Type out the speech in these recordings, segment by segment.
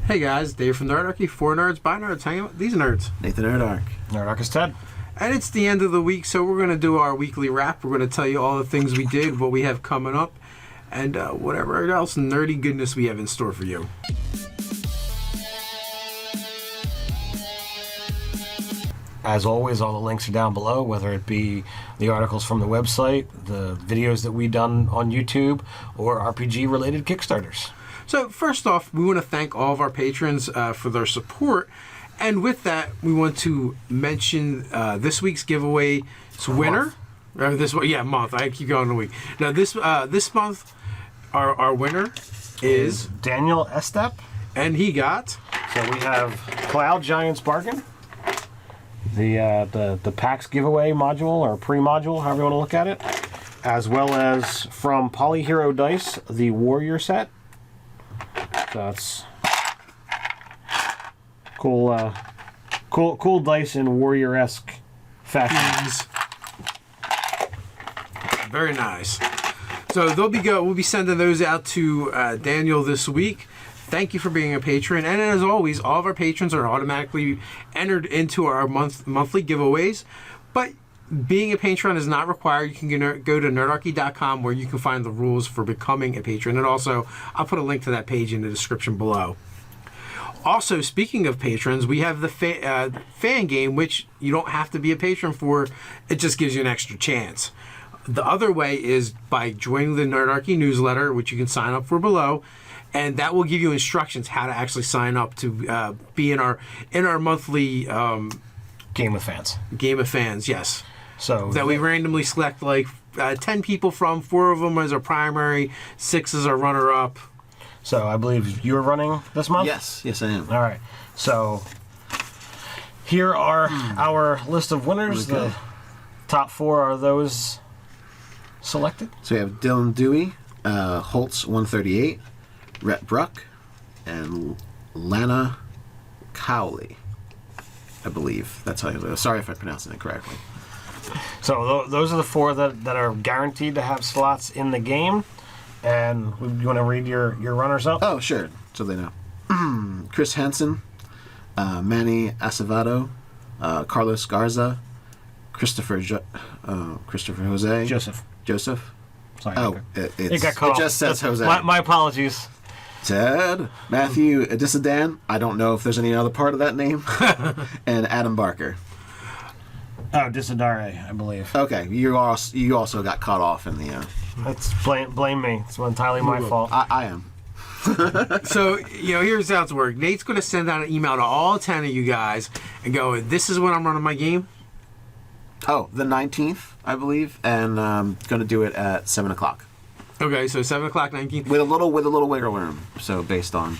Hey guys, Dave from Nerdarchy, for nerds, by nerds, hanging out with these nerds. Nathan N.E.R.D. Nerdarch is Ted. And it's the end of the week, so we're going to do our weekly wrap. We're going to tell you all the things we did, what we have coming up, and whatever else nerdy goodness we have in store for you. As always, all the links are down below, whether it be the articles from the website, the videos that we've done on YouTube, or RPG-related Kickstarters. So first off, we want to thank all of our patrons for their support. And with that, we want to mention this week's giveaway winner. Month. I keep going a week. Now this month, our winner is Daniel Estep. And he got... So we have Cloud Giants Bargain, the PAX giveaway module, or pre-module, however you want to look at it, as well as from Polyhero Dice, the Warrior set. So that's cool dice in warrior-esque fashion. Very nice. So we'll be sending those out to Daniel this week. Thank you for being a patron, and as always, all of our patrons are automatically entered into our monthly giveaways. But being a patron is not required. You can go to nerdarchy.com where you can find the rules for becoming a patron, and also I'll put a link to that page in the description below. Also, speaking of patrons, we have the fan game, which you don't have to be a patron for. It just gives you an extra chance. The other way is by joining the Nerdarchy newsletter, which you can sign up for below, and that will give you instructions how to actually sign up to be in our monthly Game of Fans. Game of Fans, yes. So that we randomly select like 10 people from, 4 of them as our primary, 6 as our runner-up. So I believe you're running this month? Yes, I am. All right. So here are our list of winners. Okay. The top 4 are those selected. So we have Dylan Dewey, Holtz 138, Rhett Bruck, and Lana Cowley. I believe that's how you do it. Sorry if I pronounced it incorrectly. So those are the 4 that are guaranteed to have slots in the game. And you want to read your runners up? Oh, sure. So they know. Chris Hansen, Manny Acevedo, Carlos Garza, Christopher Jose. Joseph. Sorry. Oh, it got cut it off. just says Jose. My apologies. Ted, Matthew Adisadan. I don't know if there's any other part of that name. And Adam Barker. Oh, Disadare, I believe. Okay, you also got cut off in the... That's blame me. It's entirely my fault. I am. So, here's how it's work. Nate's going to send out an email to all 10 of you guys and go, this is when I'm running my game. Oh, the 19th, I believe, and going to do it at 7 o'clock. Okay, so 7 o'clock, 19th. With a little wiggle room, so based on...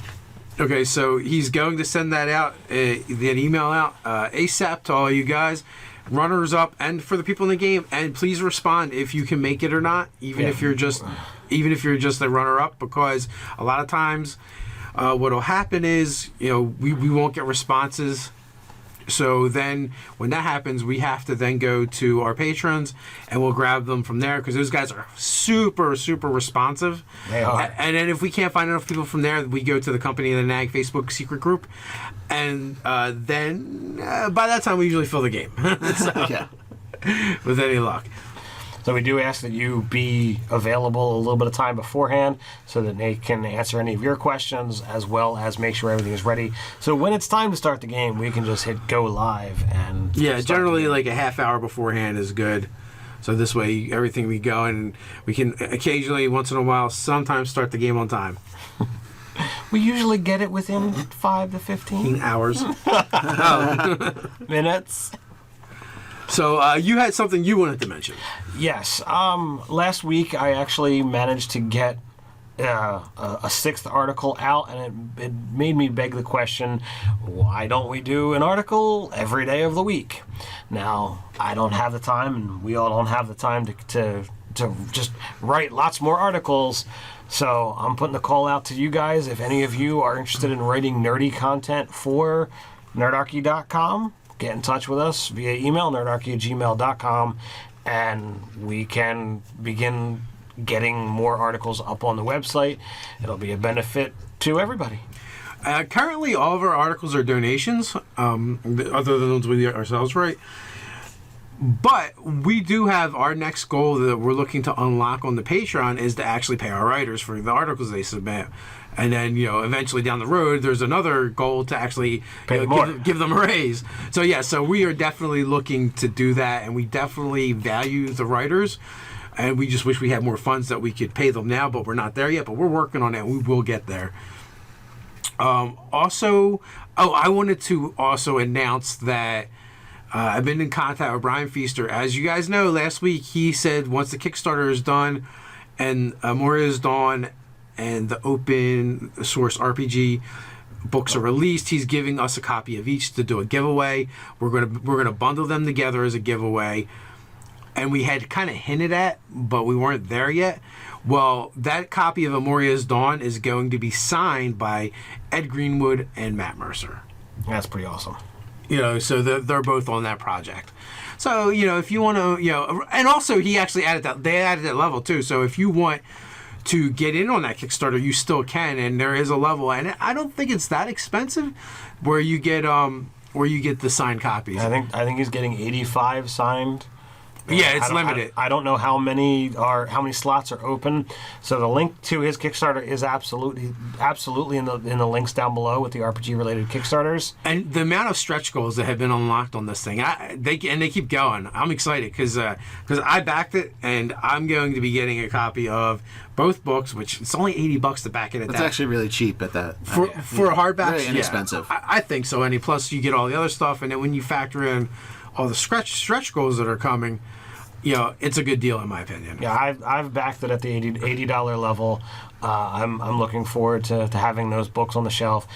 Okay, so he's going to send that out, that email out ASAP to all you guys. Runners up, and for the people in the game, and please respond if you can make it or not, even if you're just a runner up, because a lot of times what'll happen is we won't get responses. So then when that happens, we have to then go to our patrons and we'll grab them from there, because those guys are super responsive. They are. And then if we can't find enough people from there, we go to the Company of the Nag Facebook secret group, and then by that time we usually fill the game. So, Yeah. with any luck. So we do ask that you be available a little bit of time beforehand so that Nate can answer any of your questions, as well as make sure everything is ready. So when it's time to start the game, we can just hit go live and Generally like a half hour beforehand is good. So this way everything we go, and we can occasionally, once in a while, sometimes start the game on time. We usually get it within 5 to 15 hours. minutes. So you had something you wanted to mention. Yes. Last week I actually managed to get a 6th article out, and it made me beg the question, why don't we do an article every day of the week? Now, I don't have the time, and we all don't have the time to just write lots more articles. So I'm putting the call out to you guys. If any of you are interested in writing nerdy content for nerdarchy.com, get in touch with us via email, nerdarchy@gmail.com, and we can begin getting more articles up on the website. It'll be a benefit to everybody. Currently, all of our articles are donations, other than the ones we ourselves write. But we do have our next goal that we're looking to unlock on the Patreon is to actually pay our writers for the articles they submit. And then, eventually down the road, there's another goal to actually give them a raise. So, so we are definitely looking to do that, and we definitely value the writers. And we just wish we had more funds that we could pay them now, but we're not there yet. But we're working on it, and we will get there. I wanted to also announce that I've been in contact with Brian Feaster. As you guys know, last week he said once the Kickstarter is done and Amaurea is done and the open source RPG books are released, he's giving us a copy of each to do a giveaway. We're gonna bundle them together as a giveaway. And we had kind of hinted at, but we weren't there yet. Well, that copy of Amaurea's Dawn is going to be signed by Ed Greenwood and Matt Mercer. That's pretty awesome. So they're both on that project. So, if you want to, and also he actually they added that level too. So if you want to get in on that Kickstarter, you still can, and there is a level, and I don't think it's that expensive, where you get the signed copies. I think he's getting 85 signed. Yeah, it's limited. I don't know how many slots are open. So the link to his Kickstarter is absolutely in the links down below with the RPG related Kickstarters. And the amount of stretch goals that have been unlocked on this thing, they keep going. I'm excited because I backed it, and I'm going to be getting a copy of both books, which it's only $80 to back it at That's that. actually really cheap at that. For a hardback. Very inexpensive. I think so. And plus you get all the other stuff, and then when you factor in all the stretch goals that are coming, it's a good deal in my opinion. Yeah, I've backed it at the $80 level. I'm looking forward to having those books on the shelf.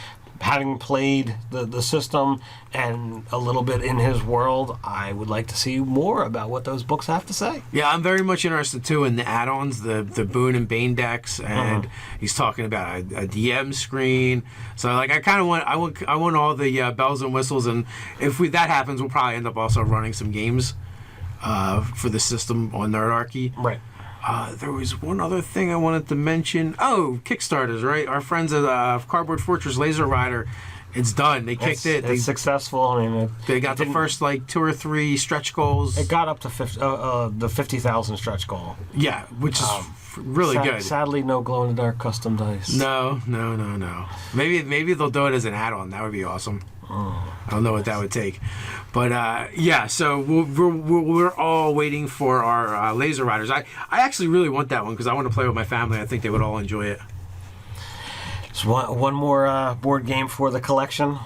Having played the system and a little bit in his world, I would like to see more about what those books have to say. Yeah, I'm very much interested too in the add-ons, the Boone and Bane decks, and he's talking about a DM screen. So I kind of want all the bells and whistles, and if that happens, we'll probably end up also running some games for the system on Nerdarchy. Right. There was one other thing I wanted to mention. Oh, Kickstarters, right? Our friends at Cardboard Fortress Laser Rider, it's done. They kicked it. It's successful. I mean, they got the first 2 or 3 stretch goals. It got up to the 50,000 stretch goal. Yeah, which is really good. Sadly, no glow in the dark custom dice. No. Maybe they'll do it as an add-on. That would be awesome. I don't know what that would take, but so we're all waiting for our Laser Riders. I actually really want that one because I want to play with my family. I think they would all enjoy it. So one more board game for the collection.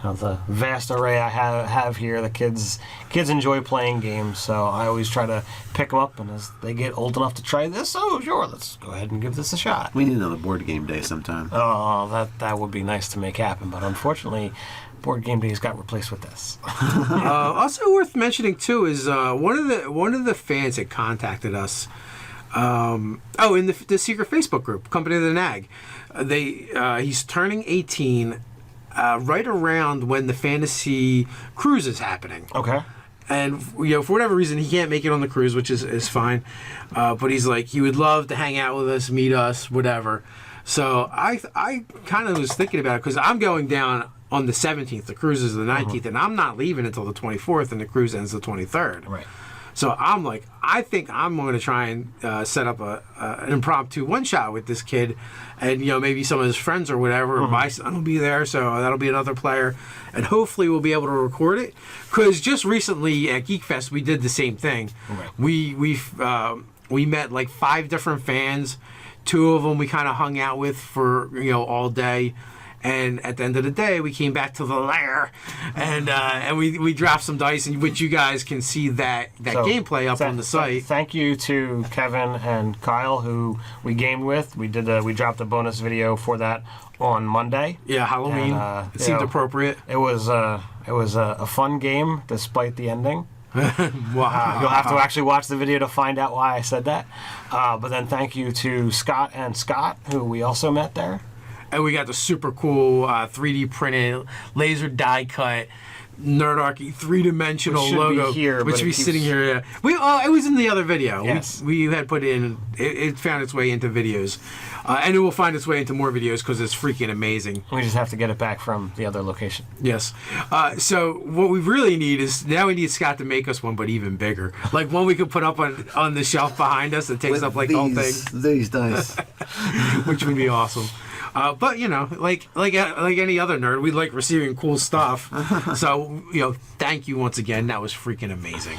The vast array I have here. The kids enjoy playing games, so I always try to pick them up. And as they get old enough to try this, sure, let's go ahead and give this a shot. We need another board game day sometime. Oh, that would be nice to make happen, but unfortunately, board game days got replaced with this. Also worth mentioning too is one of the fans that contacted us. In the secret Facebook group, Company of the N.E.R.D. He's turning 18. Right around when the fantasy cruise is happening. Okay. And for whatever reason he can't make it on the cruise, which is fine. But he's like, he would love to hang out with us, meet us, whatever. So I kind of was thinking about it because I'm going down on the 17th. The cruise is the 19th, and I'm not leaving until the 24th, and the cruise ends the 23rd. Right. So I'm like, I think I'm going to try and set up an impromptu one-shot with this kid, and maybe some of his friends or whatever. My son will be there, so that'll be another player, and hopefully we'll be able to record it. Because just recently at Geek Fest we did the same thing. Right. We met 5 different fans. 2 of them we kind of hung out with for all day. And at the end of the day, we came back to the lair, and we dropped some dice, in which you guys can see that gameplay up on the site. Thank you to Kevin and Kyle, who we gamed with. We dropped a bonus video for that on Monday. Yeah, Halloween. It seemed appropriate. It was a fun game, despite the ending. Wow. You'll have to actually watch the video to find out why I said that. But then thank you to Scott and Scott, who we also met there. And we got the super cool 3D printed laser die cut Nerdarchy 3-dimensional Which should be logo, here, which but should it be keeps- sitting here. Yeah, it was in the other video. Yes. we had put in. It found its way into videos, and it will find its way into more videos because it's freaking amazing. We just have to get it back from the other location. Yes. So what we really need is now we need Scott to make us one, but even bigger, like one we could put up on the shelf behind us that takes With up like the whole thing, these dice. which would be awesome. But you know, like any other nerd, we like receiving cool stuff. So you know, thank you once again. That was freaking amazing.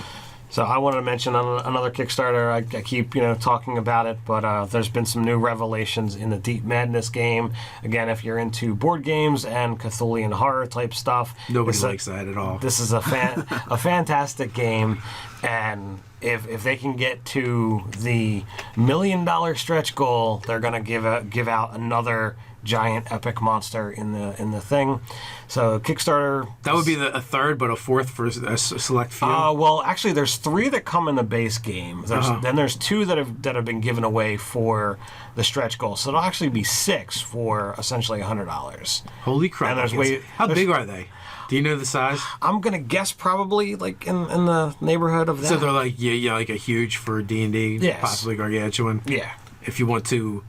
So I wanted to mention another Kickstarter. I keep talking about it, but there's been some new revelations in the Deep Madness game. Again, if you're into board games and Cthulhian horror type stuff, Nobody likes that at all. This is a fantastic game, and if they can get to the $1 million stretch goal, they're gonna give out another giant epic monster in the thing. So Kickstarter. That would be a third, but a fourth for a select few. Well, actually, there's 3 that come in the base game. Then there's 2 that have been given away for the stretch goal. So it'll actually be 6 for essentially $100. Holy crap! And How big are they? Do you know the size? I'm gonna guess probably like in the neighborhood of that. So they're like like a huge for D&D, Yes. possibly gargantuan. Yeah. If you want to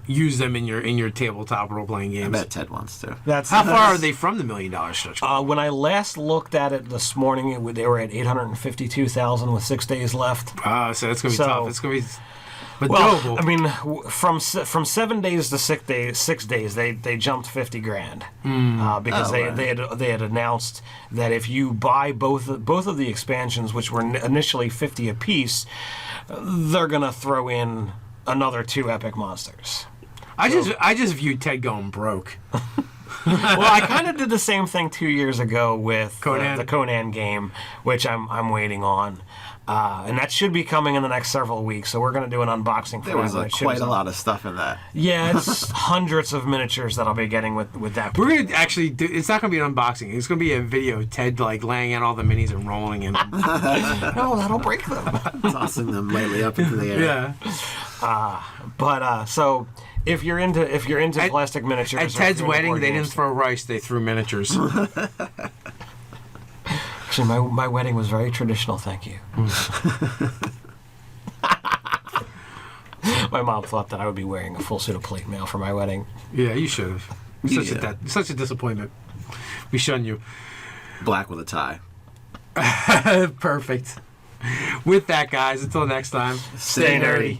use them in your tabletop role playing I games. bet Ted wants to. How far are they from the $1 million stretch goal? When I last looked at it this morning, they were at 852,000 with 6 days left. So it's gonna be So- tough. It's gonna be, but Well, doable. I mean, from 7 days to 6 days, they jumped 50 grand because Oh, they had announced that if you buy both of the expansions, which were initially 50 apiece, they're gonna throw in another 2 epic monsters. I just viewed Ted going broke. Well, I kind of did the same thing 2 years ago with Conan. the Conan game, which I'm waiting on, and that should be coming in the next several weeks. So we're going to do an unboxing for There was that. when it quite ships a out. lot of stuff in that. Yeah, it's hundreds of miniatures that I'll be getting with that. We're gonna actually do. It's not gonna be an unboxing. It's gonna be a video of Ted like laying out all the minis and rolling in them. No, that'll break them. Tossing them lightly up into the air. Yeah. But so if you're into plastic miniatures, At or if Ted's you're into wedding, board they games- didn't throw rice; they threw miniatures. Actually, my wedding was very traditional. Thank you. My mom thought that I would be wearing a full suit of plate mail for my wedding. Yeah, you should have. Yeah. Such a disappointment. We shun you. Black with a tie. Perfect. With that, guys, until next time, Stay nerdy.